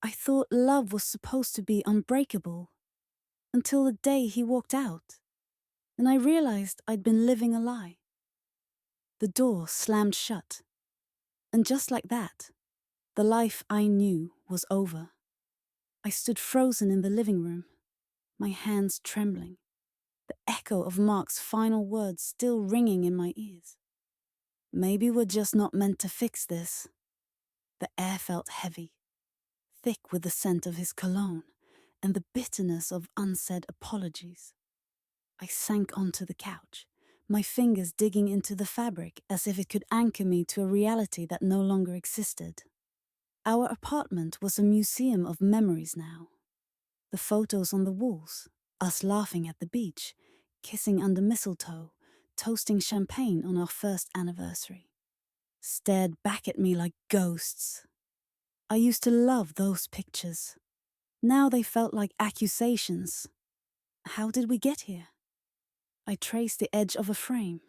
I thought love was supposed to be unbreakable until the day he walked out, and I realized I'd been living a lie. The door slammed shut, and just like that, the life I knew was over. I stood frozen in the living room, my hands trembling, the echo of Mark's final words still ringing in my ears. Maybe we're just not meant to fix this. The air felt heavy, thick with the scent of his cologne and the bitterness of unsaid apologies. I sank onto the couch, my fingers digging into the fabric as if it could anchor me to a reality that no longer existed. Our apartment was a museum of memories now. The photos on the walls, us laughing at the beach, kissing under mistletoe, toasting champagne on our first anniversary, stared back at me like ghosts. I used to love those pictures. Now they felt like accusations. How did we get here? I traced the edge of a frame,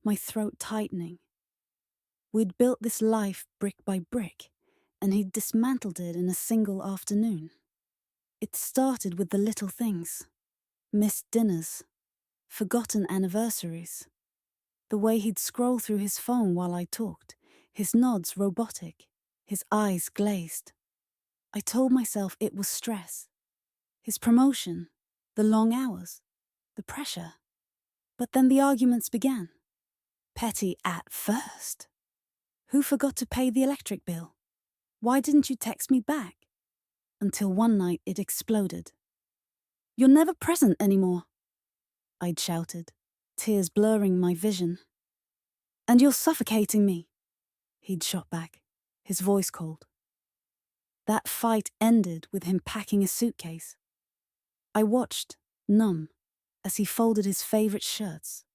my throat tightening. We'd built this life brick by brick, and he'd dismantled it in a single afternoon. It started with the little things. Missed dinners, forgotten anniversaries. The way he'd scroll through his phone while I talked, his nods robotic, his eyes glazed. I told myself it was stress. His promotion, the long hours, the pressure. But then the arguments began. Petty at first. Who forgot to pay the electric bill? Why didn't you text me back? Until one night it exploded. You're never present anymore, I'd shouted, tears blurring my vision. And you're suffocating me, he'd shot back, his voice cold. That fight ended with him packing a suitcase. I watched, numb, as he folded his favorite shirts,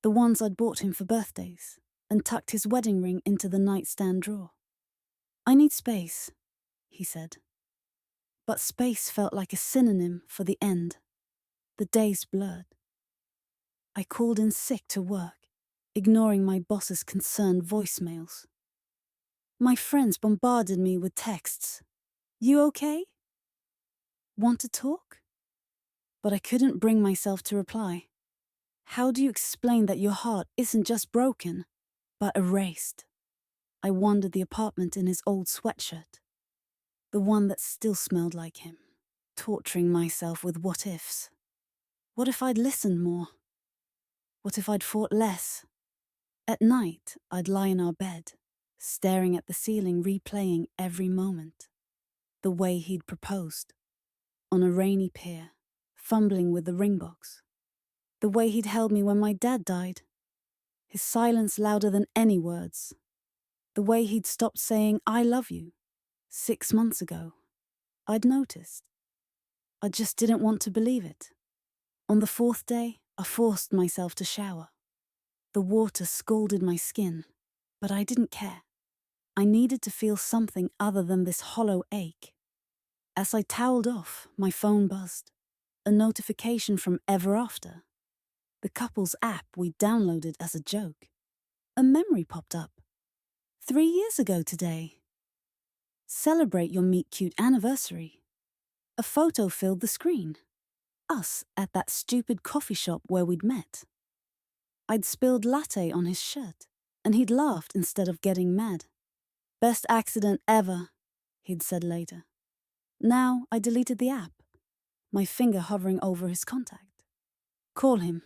the ones I'd bought him for birthdays, and tucked his wedding ring into the nightstand drawer. I need space, he said. But space felt like a synonym for the end. The days blurred. I called in sick to work, ignoring my boss's concerned voicemails. My friends bombarded me with texts. You okay? Want to talk? But I couldn't bring myself to reply. How do you explain that your heart isn't just broken, but erased? I wandered the apartment in his old sweatshirt, the one that still smelled like him, torturing myself with what-ifs. What if I'd listened more? What if I'd fought less? At night, I'd lie in our bed, staring at the ceiling, replaying every moment. The way he'd proposed, on a rainy pier, fumbling with the ring box. The way he'd held me when my dad died. His silence louder than any words. The way he'd stopped saying, I love you, 6 months ago. I'd noticed. I just didn't want to believe it. On the 4th day, I forced myself to shower. The water scalded my skin, but I didn't care. I needed to feel something other than this hollow ache. As I toweled off, my phone buzzed. A notification from Ever After, the couple's app we downloaded as a joke. A memory popped up. 3 years ago today. Celebrate your meet-cute anniversary. A photo filled the screen. Us at that stupid coffee shop where we'd met. I'd spilled latte on his shirt, and he'd laughed instead of getting mad. Best accident ever, he'd said later. Now I deleted the app, my finger hovering over his contact. Call him,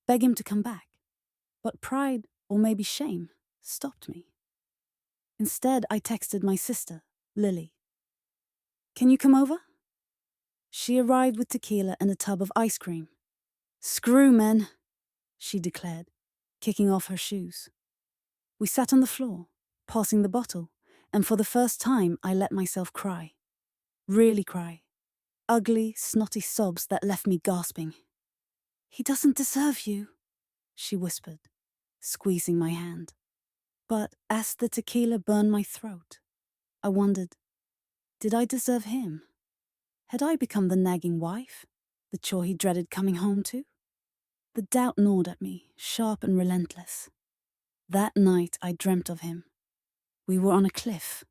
beg him to come back. But pride, or maybe shame, stopped me. Instead, I texted my sister, Lily. Can you come over? She arrived with tequila and a tub of ice cream. Screw men, she declared, kicking off her shoes. We sat on the floor, passing the bottle, and for the first time I let myself cry. Really cry. Ugly, snotty sobs that left me gasping. He doesn't deserve you, she whispered, squeezing my hand. But as the tequila burned my throat, I wondered, did I deserve him? Had I become the nagging wife, the chore he dreaded coming home to? The doubt gnawed at me, sharp and relentless. That night I dreamt of him. We were on a cliff,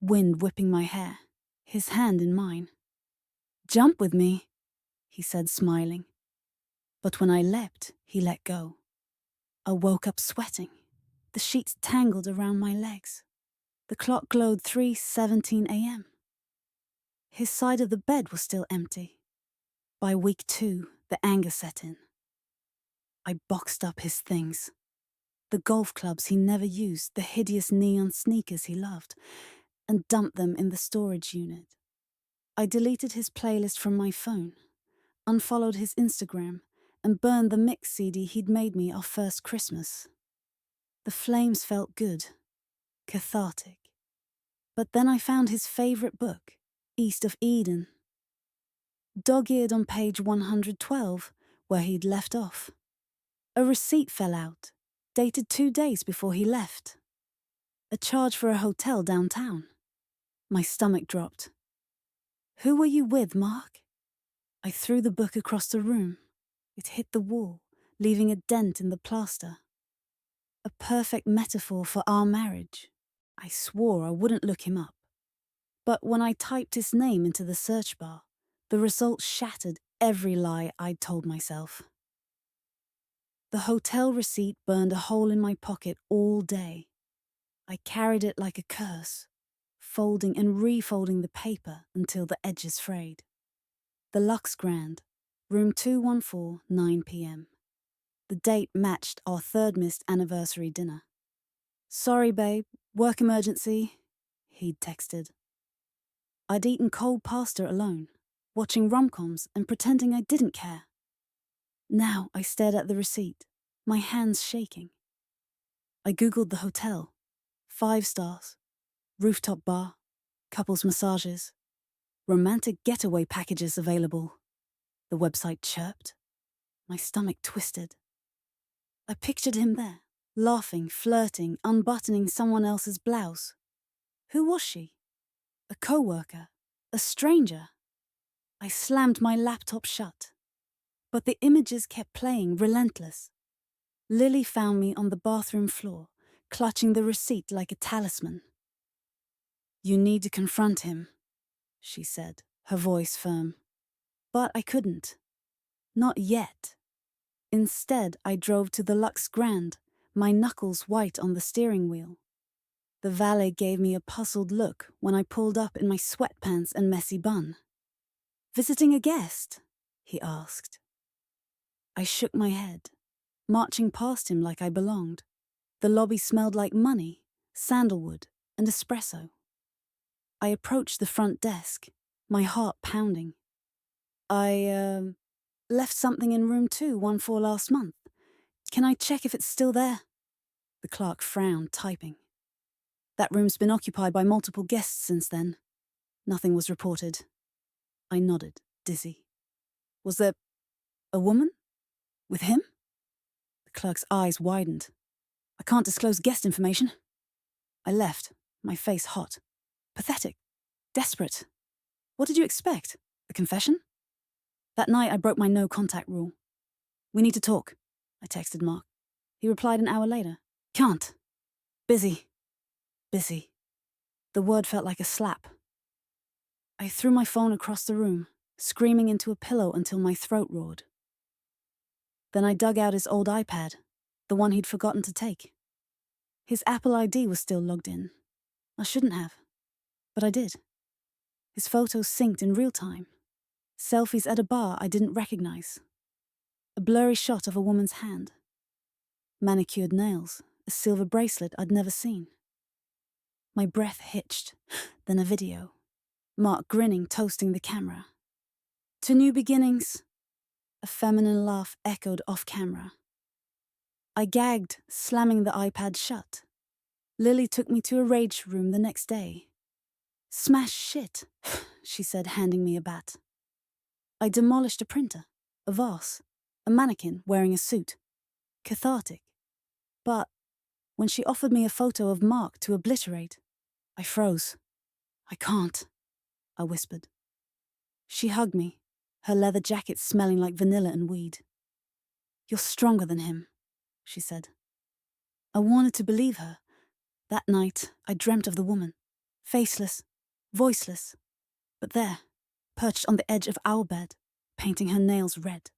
wind whipping my hair, his hand in mine. "Jump with me," he said, smiling. But when I leapt, he let go. I woke up sweating. The sheets tangled around my legs. The clock glowed 3:17 a.m. His side of the bed was still empty. By week 2, the anger set in. I boxed up his things. The golf clubs he never used, the hideous neon sneakers he loved, and dumped them in the storage unit. I deleted his playlist from my phone, unfollowed his Instagram, and burned the mix CD he'd made me our first Christmas. The flames felt good, cathartic. But then I found his favorite book, East of Eden, dog-eared on page 112, where he'd left off. A receipt fell out, dated 2 days before he left. A charge for a hotel downtown. My stomach dropped. "Who were you with, Mark?" I threw the book across the room. It hit the wall, leaving a dent in the plaster. A perfect metaphor for our marriage. I swore I wouldn't look him up. But when I typed his name into the search bar, the results shattered every lie I'd told myself. The hotel receipt burned a hole in my pocket all day. I carried it like a curse, folding and refolding the paper until the edges frayed. The Lux Grand, room 214, 9 p.m. The date matched our third missed anniversary dinner. "Sorry, babe, work emergency," he'd texted. I'd eaten cold pasta alone, watching rom-coms and pretending I didn't care. Now I stared at the receipt, my hands shaking. I googled the hotel. 5 stars, rooftop bar, couples massages, romantic getaway packages available. The website chirped. My stomach twisted. I pictured him there, laughing, flirting, unbuttoning someone else's blouse. Who was she? A co-worker? A stranger? I slammed my laptop shut. But the images kept playing, relentless. Lily found me on the bathroom floor, clutching the receipt like a talisman. "You need to confront him," she said, her voice firm. But I couldn't. Not yet. Instead, I drove to the Lux Grand, my knuckles white on the steering wheel. The valet gave me a puzzled look when I pulled up in my sweatpants and messy bun. "Visiting a guest?" he asked. I shook my head, marching past him like I belonged. The lobby smelled like money, sandalwood, and espresso. I approached the front desk, my heart pounding. "I left something in room 214 last month. Can I check if it's still there?" The clerk frowned, typing. "That room's been occupied by multiple guests since then." Nothing was reported. I nodded, dizzy. "Was there a woman? With him?" The clerk's eyes widened. "I can't disclose guest information." I left, my face hot. Pathetic. Desperate. What did you expect? A confession? That night I broke my no-contact rule. "We need to talk," I texted Mark. He replied an hour later. "Can't. Busy. Busy." The word felt like a slap. I threw my phone across the room, screaming into a pillow until my throat roared. Then I dug out his old iPad, the one he'd forgotten to take. His Apple ID was still logged in. I shouldn't have, but I did. His photos synced in real time. Selfies at a bar I didn't recognize. A blurry shot of a woman's hand. Manicured nails, a silver bracelet I'd never seen. My breath hitched, then a video. Mark grinning, toasting the camera. "To new beginnings." A feminine laugh echoed off camera. I gagged, slamming the iPad shut. Lily took me to a rage room the next day. "Smash shit," she said, handing me a bat. I demolished a printer, a vase, a mannequin wearing a suit. Cathartic. But when she offered me a photo of Mark to obliterate, I froze. "I can't," I whispered. She hugged me, her leather jacket smelling like vanilla and weed. "You're stronger than him," she said. I wanted to believe her. That night, I dreamt of the woman. Faceless, voiceless, But there, perched on the edge of our bed, painting her nails red,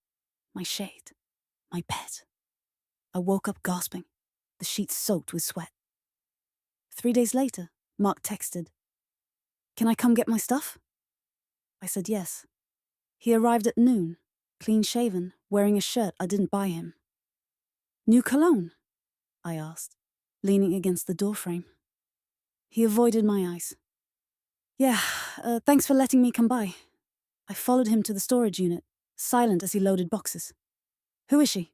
my shade, my pet. I woke up gasping, the sheets soaked with sweat. 3 days later, Mark texted, "Can I come get my stuff?" I said yes. He arrived at noon, clean-shaven, wearing a shirt I didn't buy him. "New cologne?" I asked, leaning against the doorframe. He avoided my eyes. "Yeah, thanks for letting me come by." I followed him to the storage unit, silent as he loaded boxes. "Who is she?"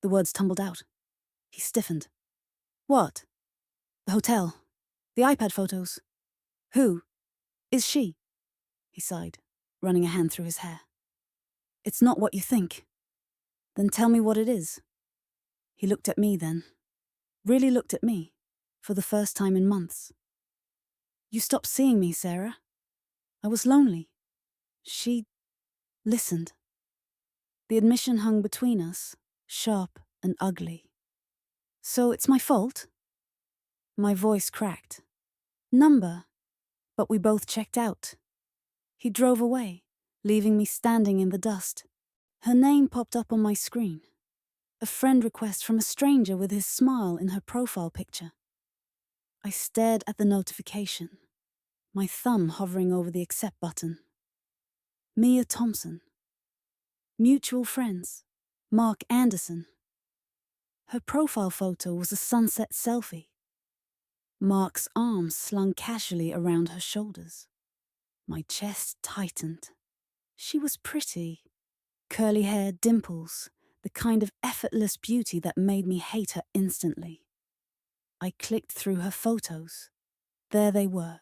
The words tumbled out. He stiffened. "What?" "The hotel. The iPad photos." "Who is she?" He sighed, running a hand through his hair. "It's not what you think." "Then tell me what it is." He looked at me then. Really looked at me, for the first time in months. "You stopped seeing me, Sarah. I was lonely." She listened. The admission hung between us, sharp and ugly. "So it's my fault?" My voice cracked. "Number." But we both checked out. He drove away, leaving me standing in the dust. Her name popped up on my screen. A friend request from a stranger with his smile in her profile picture. I stared at the notification, my thumb hovering over the accept button. Mia Thompson. Mutual friends. Mark Anderson. Her profile photo was a sunset selfie. Mark's arms slung casually around her shoulders. My chest tightened. She was pretty. Curly hair, dimples, the kind of effortless beauty that made me hate her instantly. I clicked through her photos. There they were,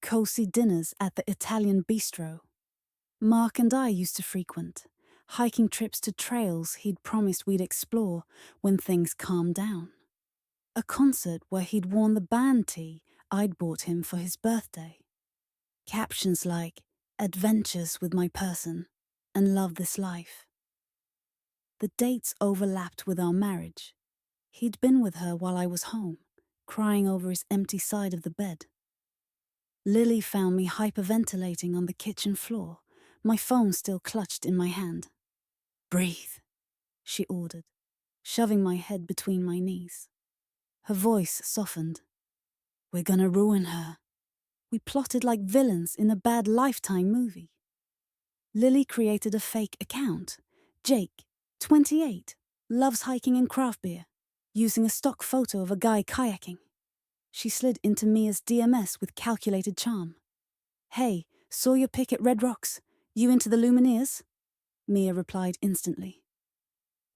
cozy dinners at the Italian bistro. Mark and I used to frequent, hiking trips to trails he'd promised we'd explore when things calmed down. A concert where he'd worn the band tee I'd bought him for his birthday. Captions like, "Adventures with my person," and "Love this life." The dates overlapped with our marriage. He'd been with her while I was home, crying over his empty side of the bed. Lily found me hyperventilating on the kitchen floor, my phone still clutched in my hand. "Breathe," she ordered, shoving my head between my knees. Her voice softened. "We're gonna ruin her. We plotted like villains in a bad Lifetime movie." Lily created a fake account. Jake, 28, loves hiking and craft beer, using a stock photo of a guy kayaking. She slid into Mia's DMS with calculated charm. "Hey, saw your pic at Red Rocks. You into the Lumineers?" Mia replied instantly.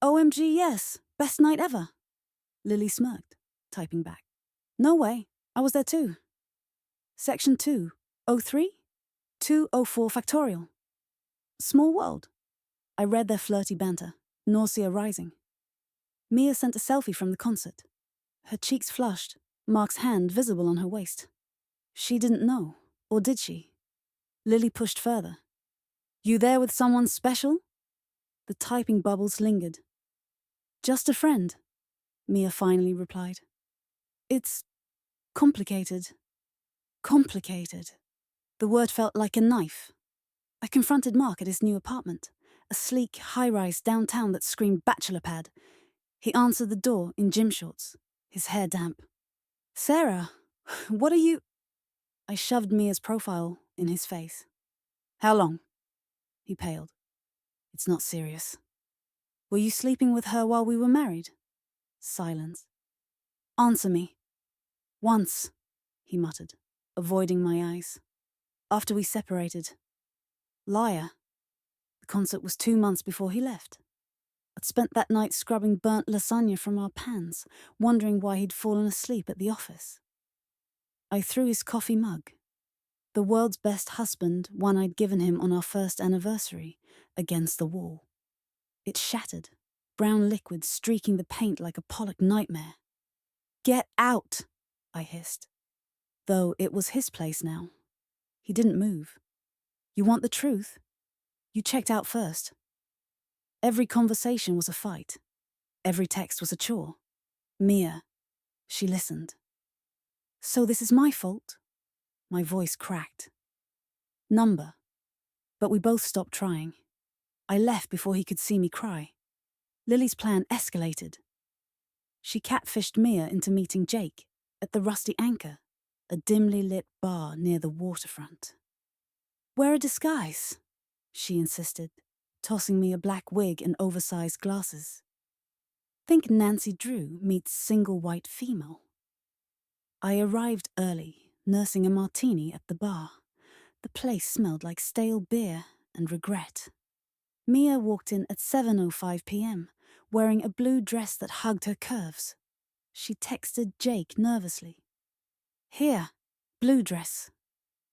"OMG, yes. Best night ever." Lily smirked, typing back. "No way. I was there too." Section 203? 204 factorial. Small world. I read their flirty banter, nausea rising. Mia sent a selfie from the concert. Her cheeks flushed, Mark's hand visible on her waist. She didn't know, or did she? Lily pushed further. "You there with someone special?" The typing bubbles lingered. "Just a friend," Mia finally replied. "It's complicated." Complicated. The word felt like a knife. I confronted Mark at his new apartment, a sleek high-rise downtown that screamed bachelor pad. He answered the door in gym shorts, his hair damp. "Sarah, what are you—" I shoved Mia's profile in his face. "How long?" He paled. "It's not serious." "Were you sleeping with her while we were married?" Silence. "Answer me." "Once," he muttered, avoiding my eyes. "After we separated." Liar. The concert was 2 months before he left. I'd spent that night scrubbing burnt lasagna from our pans, wondering why he'd fallen asleep at the office. I threw his coffee mug, the world's best husband, one I'd given him on our first anniversary, against the wall. It shattered, brown liquid streaking the paint like a Pollock nightmare. "Get out," I hissed. Though it was his place now. He didn't move. "You want the truth? You checked out first." Every conversation was a fight. Every text was a chore. Mia. She listened. "So this is my fault?" My voice cracked. number, but we both stopped trying. I left before he could see me cry. Lily's plan escalated. She catfished Mia into meeting Jake at the Rusty Anchor, a dimly lit bar near the waterfront. "Wear a disguise," she insisted, tossing me a black wig and oversized glasses. "Think Nancy Drew meets single white female." I arrived early, nursing a martini at the bar. The place smelled like stale beer and regret. Mia walked in at 7:05 p.m., wearing a blue dress that hugged her curves. She texted Jake nervously. "Here, blue dress."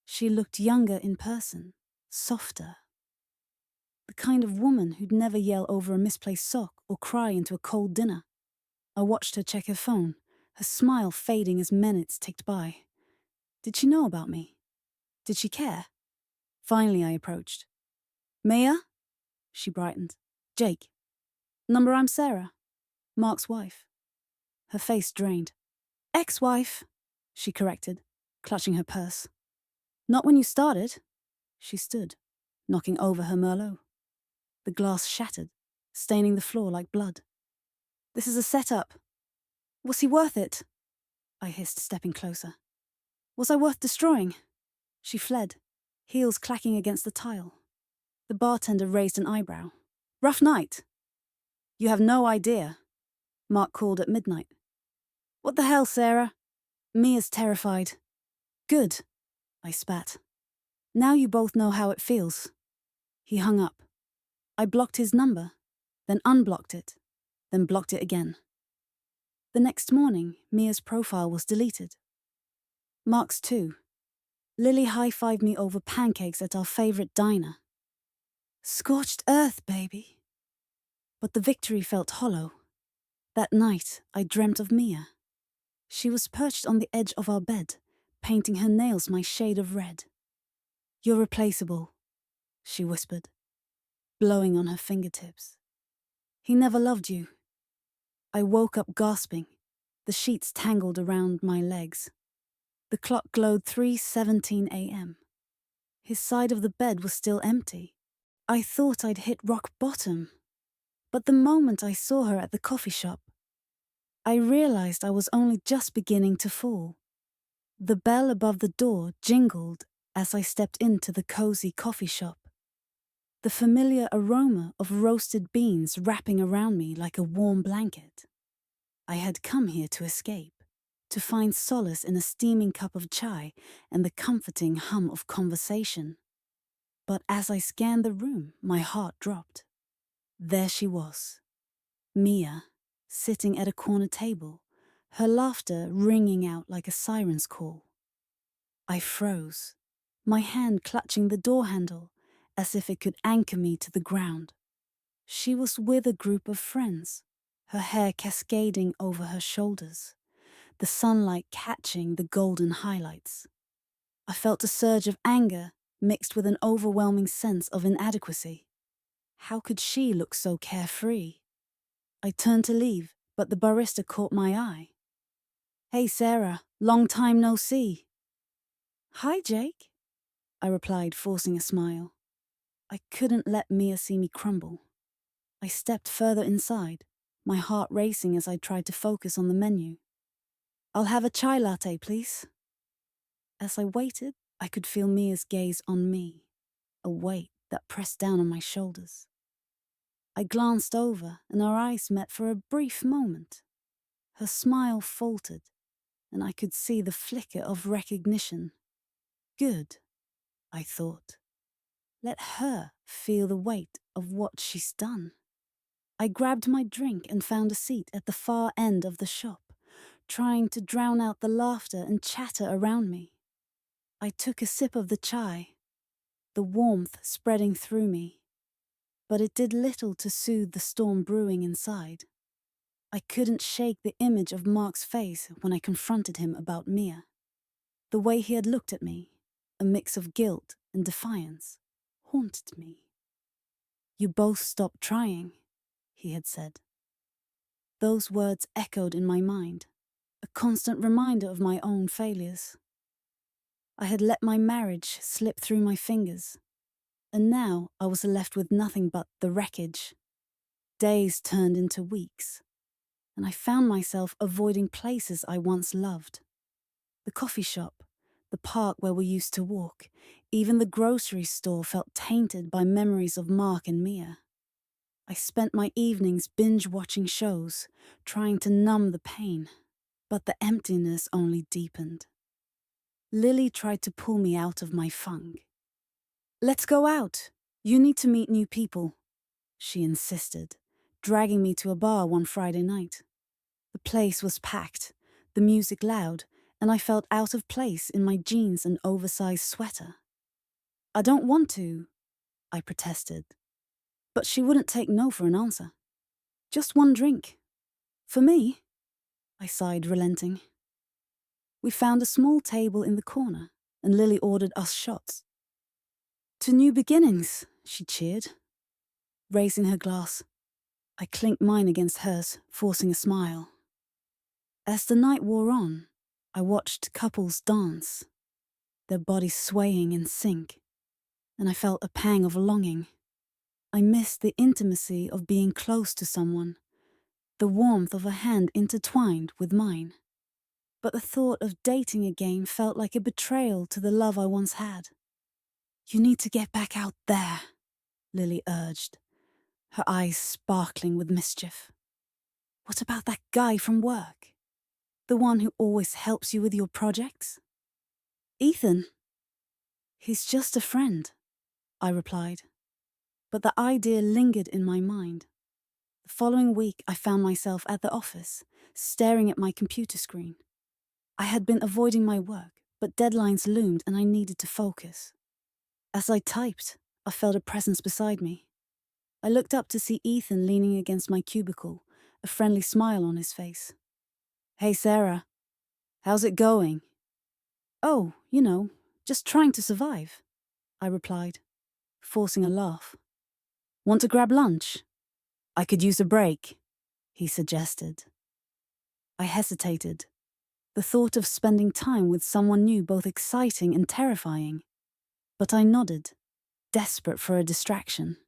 She looked younger in person, softer. The kind of woman who'd never yell over a misplaced sock or cry into a cold dinner. I watched her check her phone, her smile fading as minutes ticked by. Did she know about me? Did she care? Finally, I approached. "Mia?" She brightened. "Jake. Number, I'm Sarah. Mark's wife." Her face drained. "Ex-wife," she corrected, clutching her purse. "Not when you started." She stood, knocking over her Merlot. The glass shattered, staining the floor like blood. "This is a setup. Was he worth it?" I hissed, stepping closer. "Was I worth destroying?" She fled, heels clacking against the tile. The bartender raised an eyebrow. "Rough night." "You have no idea." Mark called at midnight. "What the hell, Sarah?" Mia's terrified. "Good," I spat. "Now you both know how it feels." He hung up. I blocked his number, then unblocked it, then blocked it again. The next morning, Mia's profile was deleted. Mark's too. Lily high-fived me over pancakes at our favorite diner. Scorched earth, baby. But the victory felt hollow. That night, I dreamt of Mia. She was perched on the edge of our bed, painting her nails my shade of red. "You're replaceable," she whispered, blowing on her fingertips. "He never loved you." I woke up gasping, the sheets tangled around my legs. The clock glowed 3:17 a.m. His side of the bed was still empty. I thought I'd hit rock bottom. But the moment I saw her at the coffee shop, I realized I was only just beginning to fall. The bell above the door jingled as I stepped into the cozy coffee shop. The familiar aroma of roasted beans wrapping around me like a warm blanket. I had come here to escape, to find solace in a steaming cup of chai and the comforting hum of conversation. But as I scanned the room, my heart dropped. There she was, Mia, sitting at a corner table, her laughter ringing out like a siren's call. I froze, my hand clutching the door handle, as if it could anchor me to the ground. She was with a group of friends, her hair cascading over her shoulders, the sunlight catching the golden highlights. I felt a surge of anger mixed with an overwhelming sense of inadequacy. How could she look so carefree? I turned to leave, but the barista caught my eye. "Hey Sarah, long time no see." "Hi Jake," I replied, forcing a smile. I couldn't let Mia see me crumble. I stepped further inside, my heart racing as I tried to focus on the menu. "I'll have a chai latte, please." As I waited, I could feel Mia's gaze on me, a weight that pressed down on my shoulders. I glanced over, and our eyes met for a brief moment. Her smile faltered, and I could see the flicker of recognition. Good, I thought. Let her feel the weight of what she's done. I grabbed my drink and found a seat at the far end of the shop, trying to drown out the laughter and chatter around me. I took a sip of the chai, the warmth spreading through me, but it did little to soothe the storm brewing inside. I couldn't shake the image of Mark's face when I confronted him about Mia. The way he had looked at me, a mix of guilt and defiance, haunted me. "You both stopped trying," he had said. Those words echoed in my mind, a constant reminder of my own failures. I had let my marriage slip through my fingers, and now I was left with nothing but the wreckage. Days turned into weeks, and I found myself avoiding places I once loved. The coffee shop, the park where we used to walk, even the grocery store felt tainted by memories of Mark and Mia. I spent my evenings binge-watching shows, trying to numb the pain, but the emptiness only deepened. Lily tried to pull me out of my funk. "Let's go out. You need to meet new people," she insisted, dragging me to a bar one Friday night. The place was packed, the music loud, and I felt out of place in my jeans and oversized sweater. "I don't want to," I protested. But she wouldn't take no for an answer. "Just one drink. For me," I sighed, relenting. We found a small table in the corner, and Lily ordered us shots. "To new beginnings," she cheered, raising her glass. I clinked mine against hers, forcing a smile. As the night wore on, I watched couples dance, their bodies swaying in sync, and I felt a pang of longing. I missed the intimacy of being close to someone, the warmth of a hand intertwined with mine. But the thought of dating again felt like a betrayal to the love I once had. "You need to get back out there," Lily urged, her eyes sparkling with mischief. "What about that guy from work? The one who always helps you with your projects?" "Ethan. He's just a friend," I replied. But the idea lingered in my mind. The following week, I found myself at the office, staring at my computer screen. I had been avoiding my work, but deadlines loomed and I needed to focus. As I typed, I felt a presence beside me. I looked up to see Ethan leaning against my cubicle, a friendly smile on his face. "Hey, Sarah. How's it going?" "Oh, just trying to survive," I replied, forcing a laugh. "Want to grab lunch? I could use a break," he suggested. I hesitated. The thought of spending time with someone new both exciting and terrifying. But I nodded, desperate for a distraction.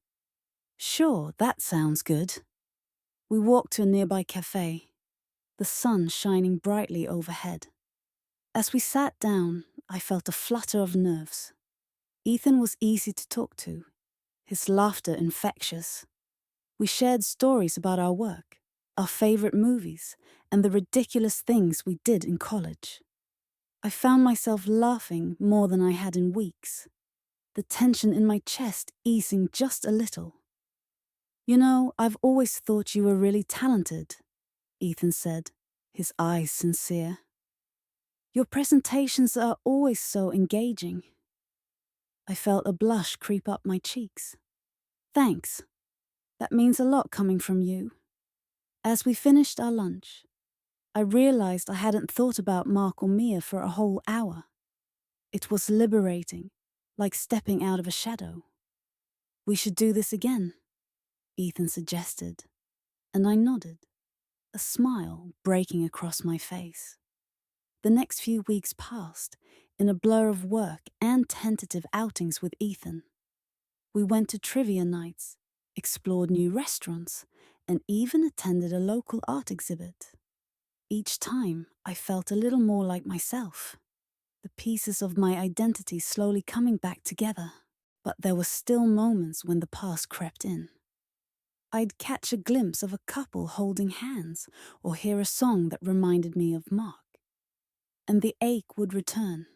"Sure, that sounds good." We walked to a nearby cafe, the sun shining brightly overhead. As we sat down, I felt a flutter of nerves. Ethan was easy to talk to, his laughter infectious. We shared stories about our work, our favorite movies, and the ridiculous things we did in college. I found myself laughing more than I had in weeks, the tension in my chest easing just a little. "I've always thought you were really talented," Ethan said, his eyes sincere. "Your presentations are always so engaging." I felt a blush creep up my cheeks. "Thanks. That means a lot coming from you." As we finished our lunch, I realized I hadn't thought about Mark or Mia for a whole hour. It was liberating, like stepping out of a shadow. "We should do this again," Ethan suggested, and I nodded, a smile breaking across my face. The next few weeks passed in a blur of work and tentative outings with Ethan. We went to trivia nights, explored new restaurants, and even attended a local art exhibit. Each time, I felt a little more like myself, the pieces of my identity slowly coming back together. But there were still moments when the past crept in. I'd catch a glimpse of a couple holding hands or hear a song that reminded me of Mark. And the ache would return,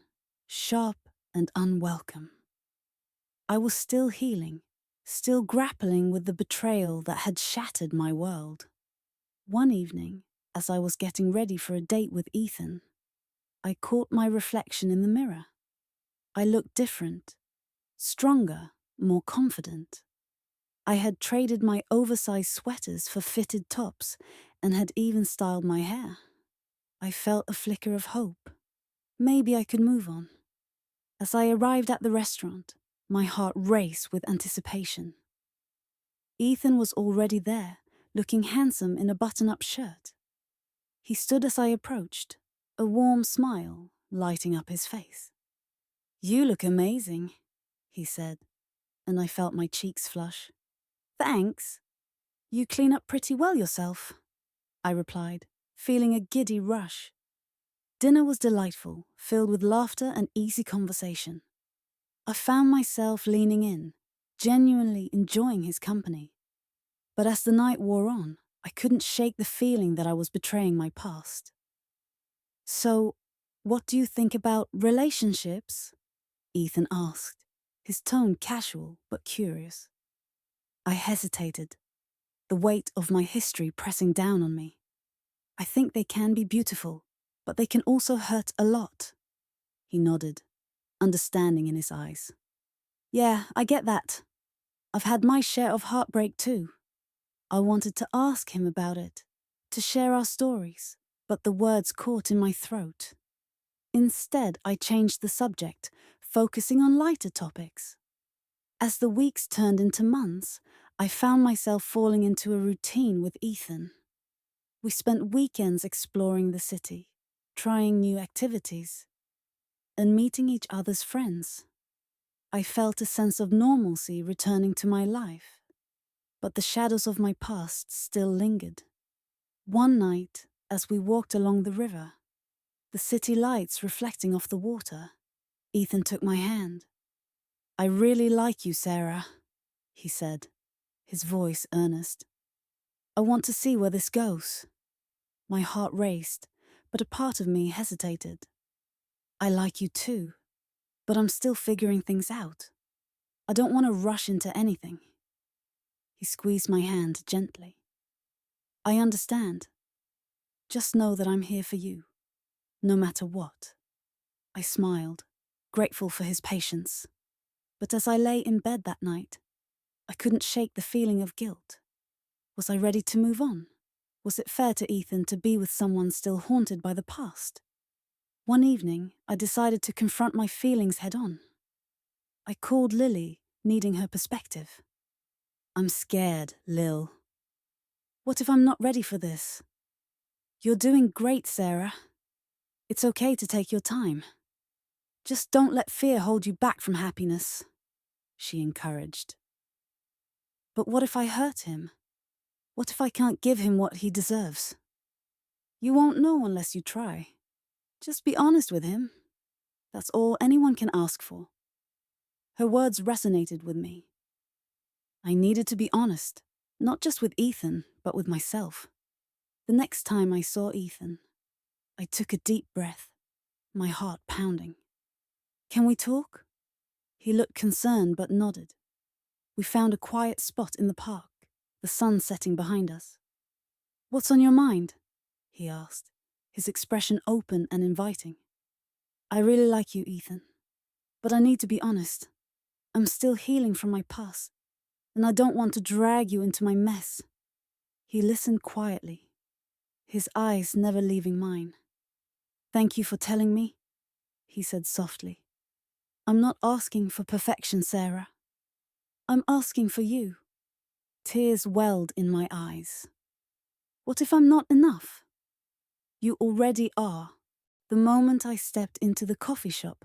sharp and unwelcome. I was still healing, still grappling with the betrayal that had shattered my world. One evening, as I was getting ready for a date with Ethan, I caught my reflection in the mirror. I looked different, stronger, more confident. I had traded my oversized sweaters for fitted tops and had even styled my hair. I felt a flicker of hope. Maybe I could move on. As I arrived at the restaurant, my heart raced with anticipation. Ethan was already there, looking handsome in a button-up shirt. He stood as I approached, a warm smile lighting up his face. You look amazing, he said, and I felt my cheeks flush. Thanks. You clean up pretty well yourself, I replied, feeling a giddy rush. Dinner was delightful, filled with laughter and easy conversation. I found myself leaning in, genuinely enjoying his company. But as the night wore on, I couldn't shake the feeling that I was betraying my past. So, what do you think about relationships? Ethan asked, his tone casual but curious. I hesitated, the weight of my history pressing down on me. I think they can be beautiful, but they can also hurt a lot. He nodded, understanding in his eyes. Yeah, I get that. I've had my share of heartbreak too. I wanted to ask him about it, to share our stories, but the words caught in my throat. Instead, I changed the subject, focusing on lighter topics. As the weeks turned into months, I found myself falling into a routine with Ethan. We spent weekends exploring the city, trying new activities, and meeting each other's friends. I felt a sense of normalcy returning to my life, but the shadows of my past still lingered. One night, as we walked along the river, the city lights reflecting off the water, Ethan took my hand. I really like you, Sarah, he said, his voice earnest. I want to see where this goes. My heart raced, but a part of me hesitated. I like you too, but I'm still figuring things out. I don't want to rush into anything. He squeezed my hand gently. I understand. Just know that I'm here for you, no matter what. I smiled, grateful for his patience. But as I lay in bed that night, I couldn't shake the feeling of guilt. Was I ready to move on? Was it fair to Ethan to be with someone still haunted by the past? One evening, I decided to confront my feelings head on. I called Lily, needing her perspective. I'm scared, Lil. What if I'm not ready for this? You're doing great, Sarah. It's okay to take your time. Just don't let fear hold you back from happiness, she encouraged. But what if I hurt him? What if I can't give him what he deserves? You won't know unless you try. Just be honest with him. That's all anyone can ask for. Her words resonated with me. I needed to be honest, not just with Ethan, but with myself. The next time I saw Ethan, I took a deep breath, my heart pounding. Can we talk? He looked concerned but nodded. We found a quiet spot in the park, the sun setting behind us. What's on your mind? He asked, his expression open and inviting. I really like you, Ethan, but I need to be honest. I'm still healing from my past, and I don't want to drag you into my mess. He listened quietly, his eyes never leaving mine. Thank you for telling me, he said softly. I'm not asking for perfection, Sarah. I'm asking for you. Tears welled in my eyes. What if I'm not enough? You already are. The moment I stepped into the coffee shop,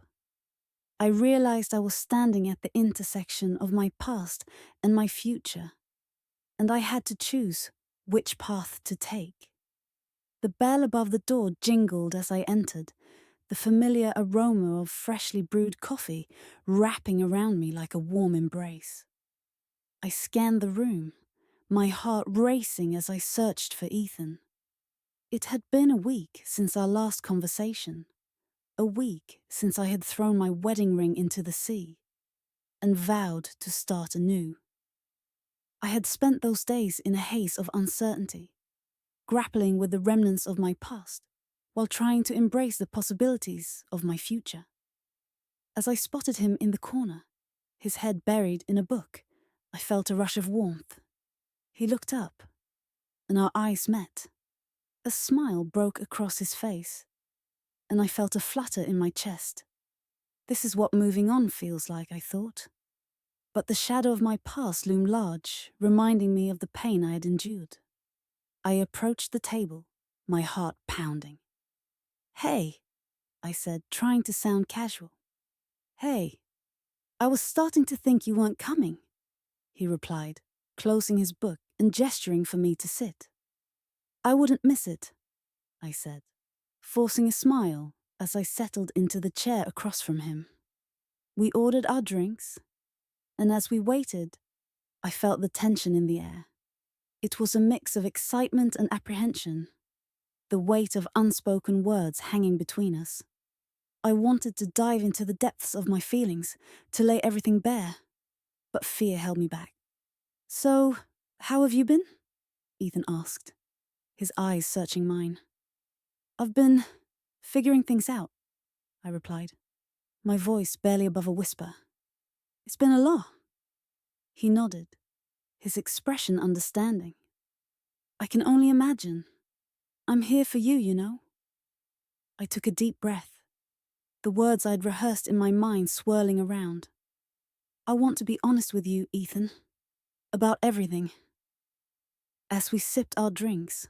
I realized I was standing at the intersection of my past and my future, and I had to choose which path to take. The bell above the door jingled as I entered, the familiar aroma of freshly brewed coffee wrapping around me like a warm embrace. I scanned the room, my heart racing as I searched for Ethan. It had been a week since our last conversation, a week since I had thrown my wedding ring into the sea and vowed to start anew. I had spent those days in a haze of uncertainty, grappling with the remnants of my past, while trying to embrace the possibilities of my future. As I spotted him in the corner, his head buried in a book, I felt a rush of warmth. He looked up, and our eyes met. A smile broke across his face, and I felt a flutter in my chest. This is what moving on feels like, I thought. But the shadow of my past loomed large, reminding me of the pain I had endured. I approached the table, my heart pounding. Hey, I said, trying to sound casual. Hey, I was starting to think you weren't coming, he replied, closing his book and gesturing for me to sit. I wouldn't miss it, I said, forcing a smile as I settled into the chair across from him. We ordered our drinks, and as we waited, I felt the tension in the air. It was a mix of excitement and apprehension, the weight of unspoken words hanging between us. I wanted to dive into the depths of my feelings, to lay everything bare, but fear held me back. So, how have you been? Ethan asked, his eyes searching mine. I've been figuring things out, I replied, my voice barely above a whisper. It's been a lot. He nodded, his expression understanding. I can only imagine. I'm here for you, you know. I took a deep breath, the words I'd rehearsed in my mind swirling around. I want to be honest with you, Ethan, about everything. As we sipped our drinks,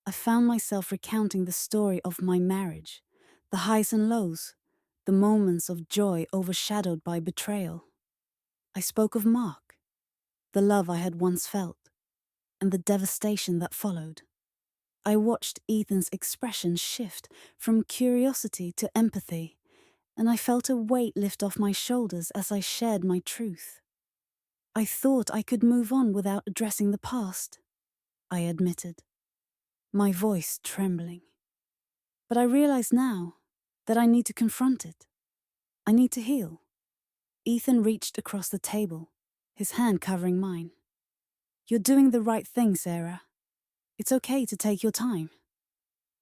I found myself recounting the story of my marriage, the highs and lows, the moments of joy overshadowed by betrayal. I spoke of Mark, the love I had once felt, and the devastation that followed. I watched Ethan's expression shift from curiosity to empathy, and I felt a weight lift off my shoulders as I shared my truth. I thought I could move on without addressing the past, I admitted, my voice trembling. But I realize now that I need to confront it. I need to heal. Ethan reached across the table, his hand covering mine. You're doing the right thing, Sarah. It's okay to take your time.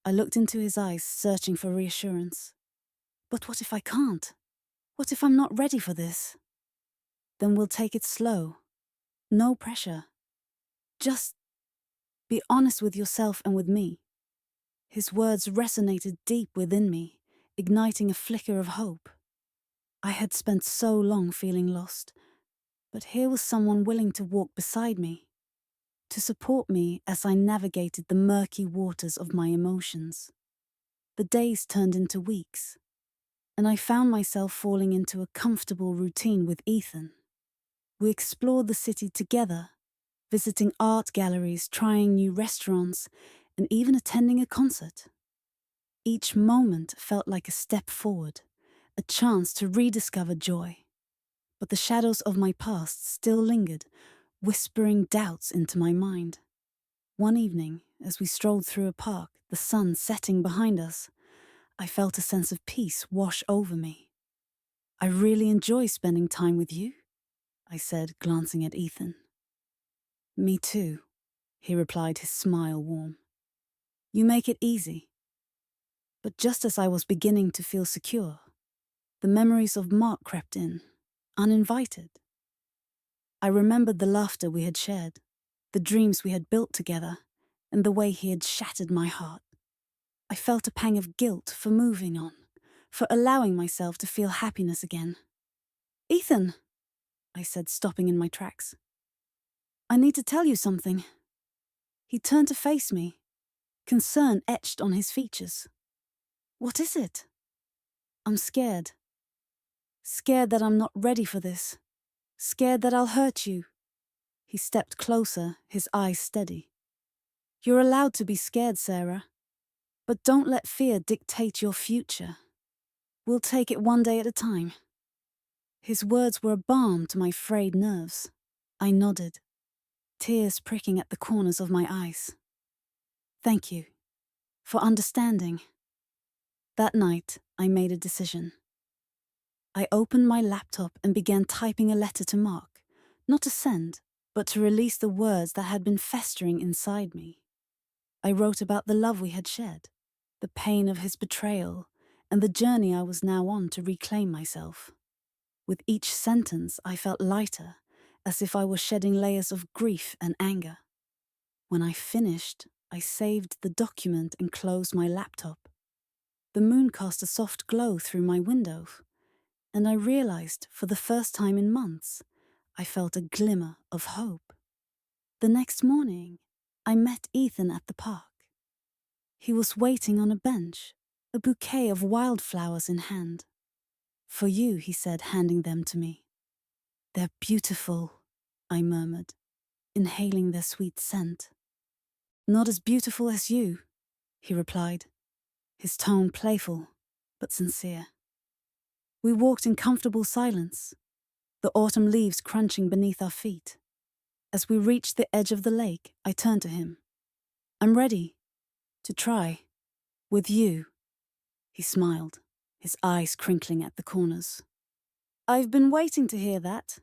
I looked into his eyes, searching for reassurance. But what if I can't? What if I'm not ready for this? Then we'll take it slow. No pressure. Just be honest with yourself and with me. His words resonated deep within me, igniting a flicker of hope. I had spent so long feeling lost, but here was someone willing to walk beside me, to support me as I navigated the murky waters of my emotions. The days turned into weeks, and I found myself falling into a comfortable routine with Ethan. We explored the city together, visiting art galleries, trying new restaurants, and even attending a concert. Each moment felt like a step forward, a chance to rediscover joy. But the shadows of my past still lingered, whispering doubts into my mind. One evening, as we strolled through a park, the sun setting behind us, I felt a sense of peace wash over me. I really enjoy spending time with you, I said, glancing at Ethan. Me too, he replied, his smile warm. You make it easy. But just as I was beginning to feel secure, the memories of Mark crept in, uninvited. I remembered the laughter we had shared, the dreams we had built together, and the way he had shattered my heart. I felt a pang of guilt for moving on, for allowing myself to feel happiness again. Ethan, I said, stopping in my tracks. I need to tell you something. He turned to face me, concern etched on his features. What is it? I'm scared. Scared that I'm not ready for this. Scared that I'll hurt you. He stepped closer, his eyes steady. You're allowed to be scared, Sarah. But don't let fear dictate your future. We'll take it one day at a time. His words were a balm to my frayed nerves. I nodded, tears pricking at the corners of my eyes. Thank you for understanding. That night, I made a decision. I opened my laptop and began typing a letter to Mark, not to send, but to release the words that had been festering inside me. I wrote about the love we had shared, the pain of his betrayal, and the journey I was now on to reclaim myself. With each sentence, I felt lighter, as if I were shedding layers of grief and anger. When I finished, I saved the document and closed my laptop. The moon cast a soft glow through my window, and I realized, for the first time in months, I felt a glimmer of hope. The next morning, I met Ethan at the park. He was waiting on a bench, a bouquet of wildflowers in hand. For you, he said, handing them to me. They're beautiful, I murmured, inhaling their sweet scent. Not as beautiful as you, he replied, his tone playful but sincere. We walked in comfortable silence, the autumn leaves crunching beneath our feet. As we reached the edge of the lake, I turned to him. I'm ready to try with you. He smiled, his eyes crinkling at the corners. I've been waiting to hear that,